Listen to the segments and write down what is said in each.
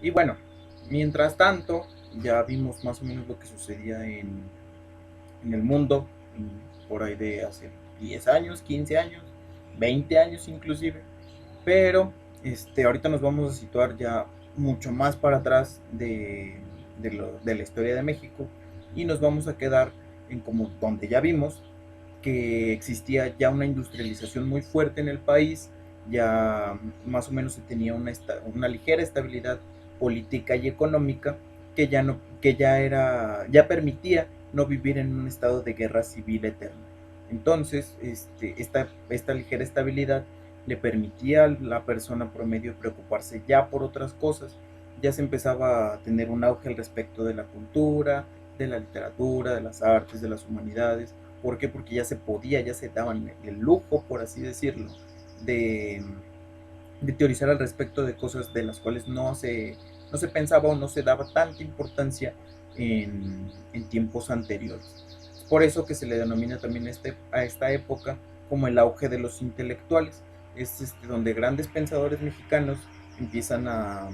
Y bueno, mientras tanto, ya vimos más o menos lo que sucedía en el mundo, por ahí de hace 10 años, 15 años, 20 años inclusive, pero ahorita nos vamos a situar ya mucho más para atrás de la historia de México y nos vamos a quedar en como donde ya vimos que existía ya una industrialización muy fuerte en el país, ya más o menos se tenía una ligera estabilidad política y económica que ya permitía no vivir en un estado de guerra civil eterna. Entonces, esta ligera estabilidad le permitía a la persona promedio preocuparse ya por otras cosas, ya se empezaba a tener un auge al respecto de la cultura, de la literatura, de las artes, de las humanidades. ¿Por qué? Porque ya se podía, ya se daban el lujo, por así decirlo, de, de teorizar al respecto de cosas de las cuales no se pensaba o no se daba tanta importancia en tiempos anteriores. Es por eso que se le denomina también a esta época como el auge de los intelectuales. Es donde grandes pensadores mexicanos empiezan a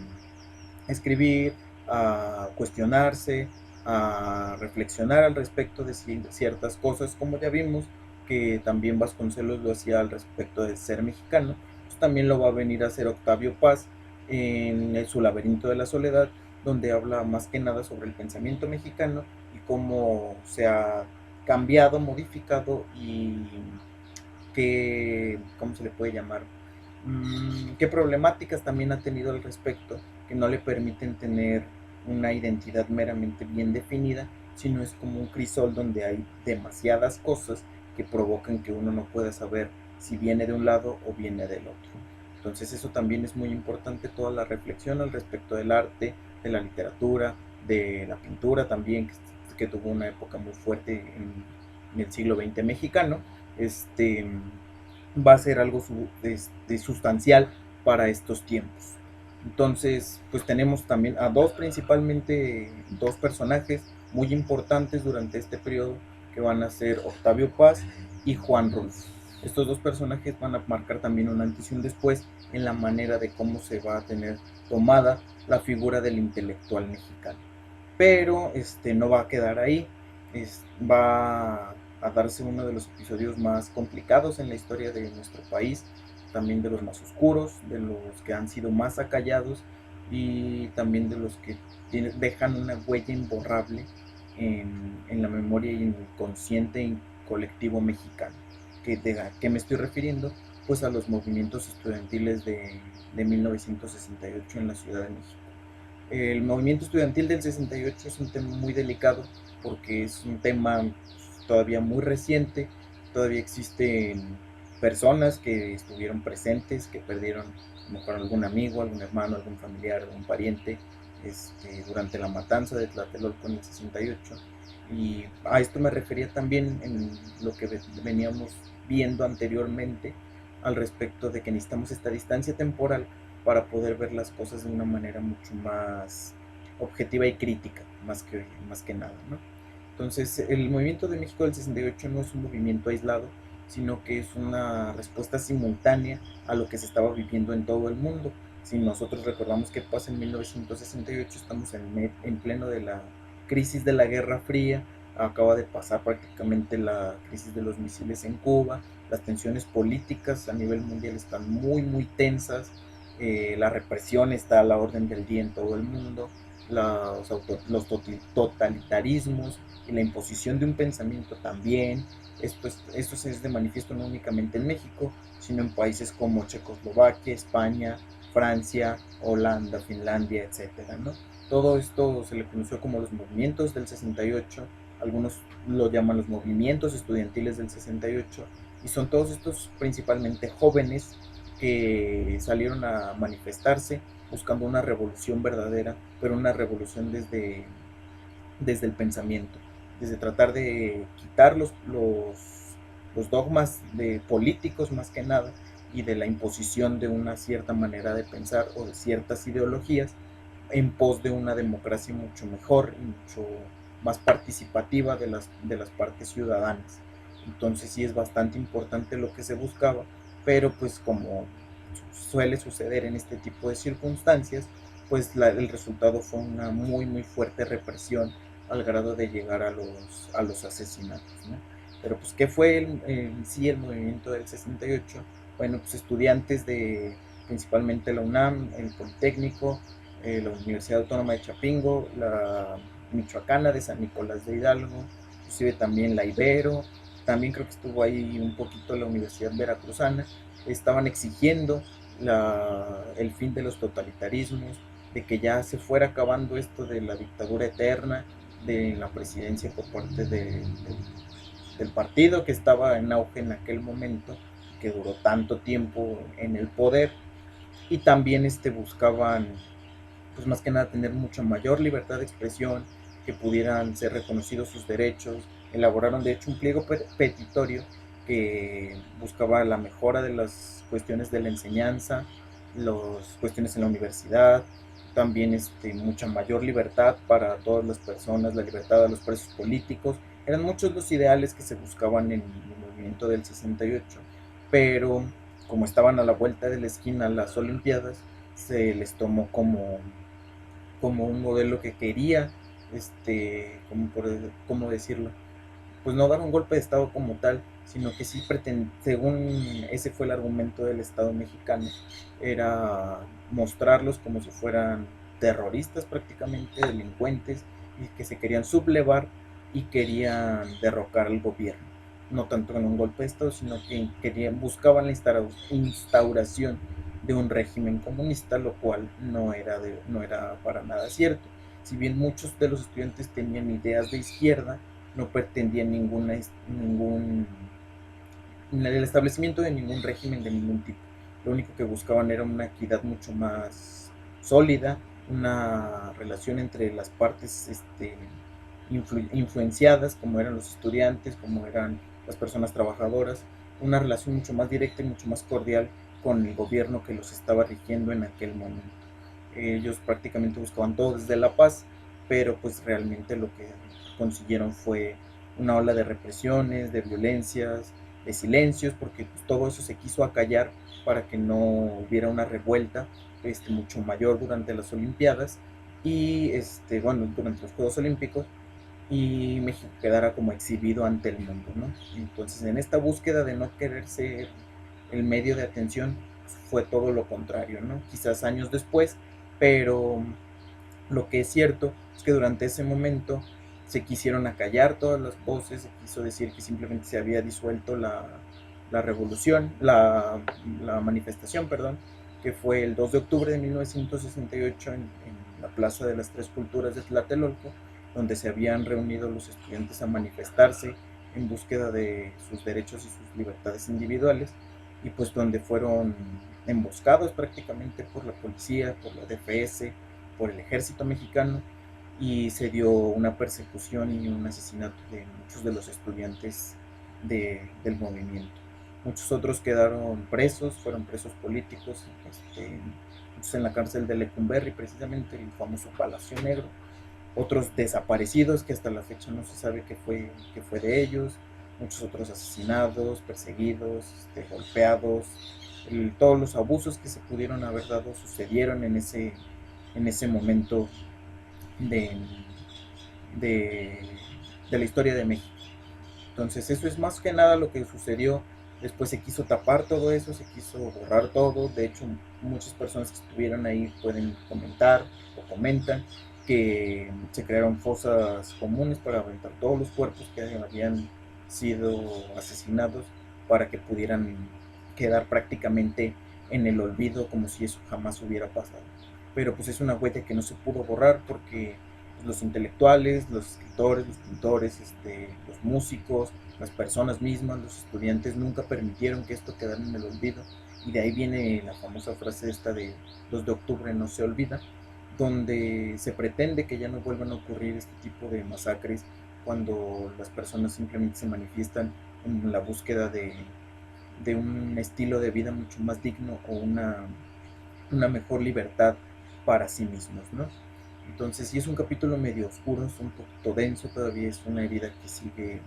escribir, a cuestionarse, a reflexionar al respecto de ciertas cosas, como ya vimos que también Vasconcelos lo hacía al respecto de ser mexicano, pues también lo va a venir a hacer Octavio Paz en su Laberinto de la Soledad, donde habla más que nada sobre el pensamiento mexicano y cómo se ha cambiado, modificado y ¿cómo se le puede llamar? ¿Qué problemáticas también ha tenido al respecto que no le permiten tener una identidad meramente bien definida, sino es como un crisol donde hay demasiadas cosas que provocan que uno no pueda saber si viene de un lado o viene del otro? Entonces eso también es muy importante, toda la reflexión al respecto del arte, de la literatura, de la pintura también, que tuvo una época muy fuerte en el siglo XX mexicano. este, Va a ser algo sustancial para estos tiempos. Entonces, pues tenemos también a principalmente dos personajes muy importantes durante este periodo, que van a ser Octavio Paz y Juan Rulfo. Estos dos personajes van a marcar también un antes y un después en la manera de cómo se va a tener tomada la figura del intelectual mexicano. Pero no va a quedar ahí, va a darse uno de los episodios más complicados en la historia de nuestro país, también de los más oscuros, de los que han sido más acallados y también de los que dejan una huella imborrable en la memoria y en el consciente colectivo mexicano. ¿Qué me estoy refiriendo? Pues a los movimientos estudiantiles de 1968 en la Ciudad de México. El movimiento estudiantil del 68 es un tema muy delicado porque es un tema todavía muy reciente, todavía existen personas que estuvieron presentes, que perdieron a lo mejor algún amigo, algún hermano, algún familiar, algún pariente durante la matanza de Tlatelolco en el 68. Y a esto me refería también en lo que veníamos viendo anteriormente al respecto de que necesitamos esta distancia temporal para poder ver las cosas de una manera mucho más objetiva y crítica, más que nada, ¿no? Entonces, el movimiento de México del 68 no es un movimiento aislado, sino que es una respuesta simultánea a lo que se estaba viviendo en todo el mundo. Si nosotros recordamos qué pasa en 1968, estamos en pleno de la crisis de la Guerra Fría, acaba de pasar prácticamente la crisis de los misiles en Cuba, las tensiones políticas a nivel mundial están muy, muy tensas, la represión está a la orden del día en todo el mundo, los totalitarismos y la imposición de un pensamiento también. Esto se es de manifiesto no únicamente en México, sino en países como Checoslovaquia, España, Francia, Holanda, Finlandia, etcétera, ¿no? Todo esto se le conoció como los movimientos del 68, algunos lo llaman los movimientos estudiantiles del 68, y son todos estos principalmente jóvenes que salieron a manifestarse buscando una revolución verdadera, pero una revolución desde el pensamiento, desde tratar de quitar los dogmas de políticos más que nada y de la imposición de una cierta manera de pensar o de ciertas ideologías en pos de una democracia mucho mejor y mucho más participativa de las partes ciudadanas. Entonces sí es bastante importante lo que se buscaba, pero pues como suele suceder en este tipo de circunstancias, pues el resultado fue una muy muy fuerte represión al grado de llegar a los asesinatos, ¿no? Pero pues, ¿qué fue sí el movimiento del 68? Bueno, pues estudiantes de principalmente la UNAM, el Politécnico, la Universidad Autónoma de Chapingo, la Michoacana de San Nicolás de Hidalgo, inclusive también la Ibero, también creo que estuvo ahí un poquito la Universidad Veracruzana, estaban exigiendo el fin de los totalitarismos, de que ya se fuera acabando esto de la dictadura eterna, de la presidencia por parte del partido que estaba en auge en aquel momento, que duró tanto tiempo en el poder, y también buscaban, pues más que nada, tener mucha mayor libertad de expresión, que pudieran ser reconocidos sus derechos. Elaboraron de hecho un pliego petitorio que buscaba la mejora de las cuestiones de la enseñanza, las cuestiones en la universidad, también mucha mayor libertad para todas las personas, la libertad a los presos políticos. Eran muchos los ideales que se buscaban en el movimiento del 68, pero como estaban a la vuelta de la esquina las Olimpiadas, se les tomó como un modelo que quería, ¿cómo decirlo? Pues no dar un golpe de Estado como tal, sino que sí pretendía, según ese fue el argumento del Estado mexicano, era mostrarlos como si fueran terroristas prácticamente, delincuentes, y que se querían sublevar y querían derrocar al gobierno. No tanto en un golpe de Estado, sino que buscaban la instauración de un régimen comunista, lo cual no era para nada cierto. Si bien muchos de los estudiantes tenían ideas de izquierda, no pretendían el establecimiento de ningún régimen de ningún tipo. Lo único que buscaban era una equidad mucho más sólida, una relación entre las partes influenciadas, como eran los estudiantes, como eran las personas trabajadoras, una relación mucho más directa y mucho más cordial con el gobierno que los estaba rigiendo en aquel momento. Ellos prácticamente buscaban todo desde la paz, pero pues realmente lo que consiguieron fue una ola de represiones, de violencias, de silencios, porque pues, todo eso se quiso acallar para que no hubiera una revuelta mucho mayor durante las Olimpiadas y bueno, durante los Juegos Olímpicos, y México quedara como exhibido ante el mundo, ¿no? Entonces, en esta búsqueda de no querer ser el medio de atención, fue todo lo contrario, ¿no? Quizás años después, pero lo que es cierto es que durante ese momento se quisieron acallar todas las voces, se quiso decir que simplemente se había disuelto la revolución, la manifestación, perdón, que fue el 2 de octubre de 1968 en la Plaza de las Tres Culturas de Tlatelolco, donde se habían reunido los estudiantes a manifestarse en búsqueda de sus derechos y sus libertades individuales, y pues donde fueron emboscados prácticamente por la policía, por la DFS, por el ejército mexicano, y se dio una persecución y un asesinato de muchos de los estudiantes del movimiento. Muchos otros quedaron presos, fueron presos políticos, muchos en la cárcel de Lecumberri, precisamente el famoso Palacio Negro, otros desaparecidos que hasta la fecha no se sabe qué fue de ellos, muchos otros asesinados, perseguidos, golpeados, todos los abusos que se pudieron haber dado sucedieron en ese momento de, de, de la historia de México. Entonces eso es más que nada lo que sucedió. Después se quiso tapar todo eso, se quiso borrar todo. De hecho, muchas personas que estuvieron ahí pueden comentar o comentan que se crearon fosas comunes para aventar todos los cuerpos que habían sido asesinados, para que pudieran quedar prácticamente en el olvido, como si eso jamás hubiera pasado. Pero pues es una huella que no se pudo borrar, porque los intelectuales, los escritores, los pintores, los músicos, las personas mismas, los estudiantes nunca permitieron que esto quedara en el olvido, y de ahí viene la famosa frase esta de 2 de octubre no se olvida, donde se pretende que ya no vuelvan a ocurrir este tipo de masacres cuando las personas simplemente se manifiestan en la búsqueda de un estilo de vida mucho más digno, o una mejor libertad para sí mismos, ¿no? Entonces sí es un capítulo medio oscuro, es un poquito denso, todavía es una herida que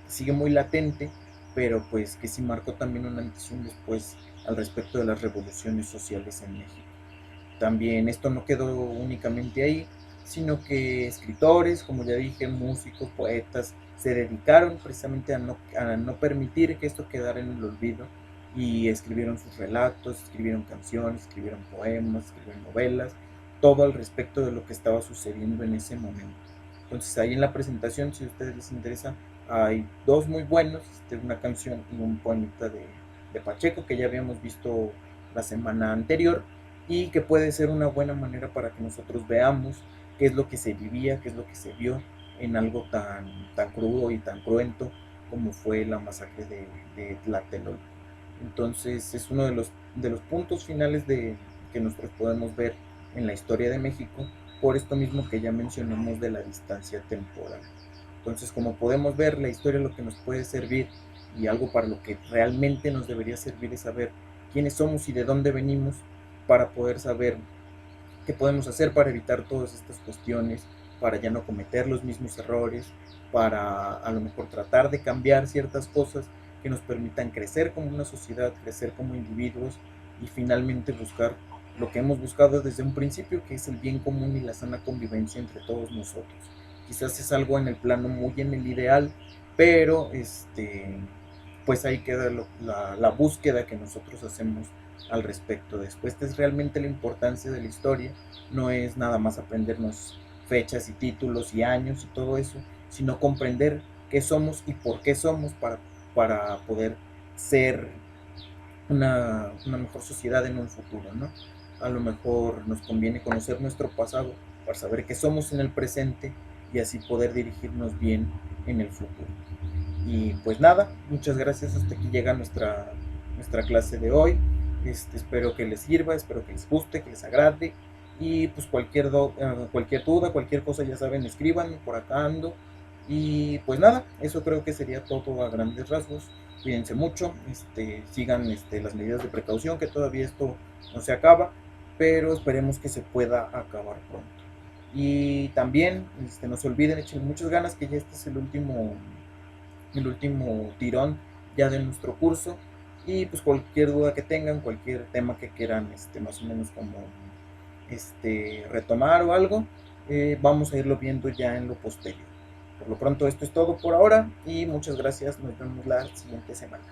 sigue muy latente, pero pues que sí marcó también una antes y un después al respecto de las revoluciones sociales en México. también esto no quedó únicamente ahí, sino que escritores, como ya dije, músicos, poetas, se dedicaron precisamente a no permitir que esto quedara en el olvido y escribieron sus relatos, escribieron canciones, escribieron poemas, escribieron novelas, todo al respecto de lo que estaba sucediendo en ese momento. Entonces ahí en la presentación, si a ustedes les interesa, hay dos muy buenos, una canción y un poemita de Pacheco que ya habíamos visto la semana anterior y que puede ser una buena manera para que nosotros veamos qué es lo que se vivía, qué es lo que se vio en algo tan crudo y tan cruento como fue la masacre de Tlatelolco. Entonces es uno de los puntos finales que nosotros podemos ver en la historia de México, por esto mismo que ya mencionamos de la distancia temporal. Entonces, como podemos ver, la historia lo que nos puede servir y algo para lo que realmente nos debería servir es saber quiénes somos y de dónde venimos para poder saber qué podemos hacer para evitar todas estas cuestiones, para ya no cometer los mismos errores, para a lo mejor tratar de cambiar ciertas cosas que nos permitan crecer como una sociedad, crecer como individuos y finalmente buscar lo que hemos buscado desde un principio, que es el bien común y la sana convivencia entre todos nosotros. Quizás es algo en el plano muy en el ideal, pero pues ahí queda la búsqueda que nosotros hacemos al respecto. Después es realmente la importancia de la historia, no es nada más aprendernos fechas y títulos y años y todo eso, sino comprender qué somos y por qué somos para poder ser una mejor sociedad en un futuro, ¿no? A lo mejor nos conviene conocer nuestro pasado para saber qué somos en el presente y así poder dirigirnos bien en el futuro. Y pues nada, muchas gracias, hasta aquí llega nuestra clase de hoy. Espero que les sirva, espero que les guste, que les agrade. Y pues cualquier duda, cualquier cosa, ya saben, escriban, por acá ando. Y pues nada, eso creo que sería todo a grandes rasgos. Cuídense mucho, sigan las medidas de precaución, que todavía esto no se acaba, pero esperemos que se pueda acabar pronto. Y también no se olviden, echen muchas ganas, que ya este es el último tirón ya de nuestro curso. Y pues cualquier duda que tengan, cualquier tema que quieran más o menos como retomar o algo, vamos a irlo viendo ya en lo posterior. Por lo pronto esto es todo por ahora y muchas gracias, nos vemos la siguiente semana.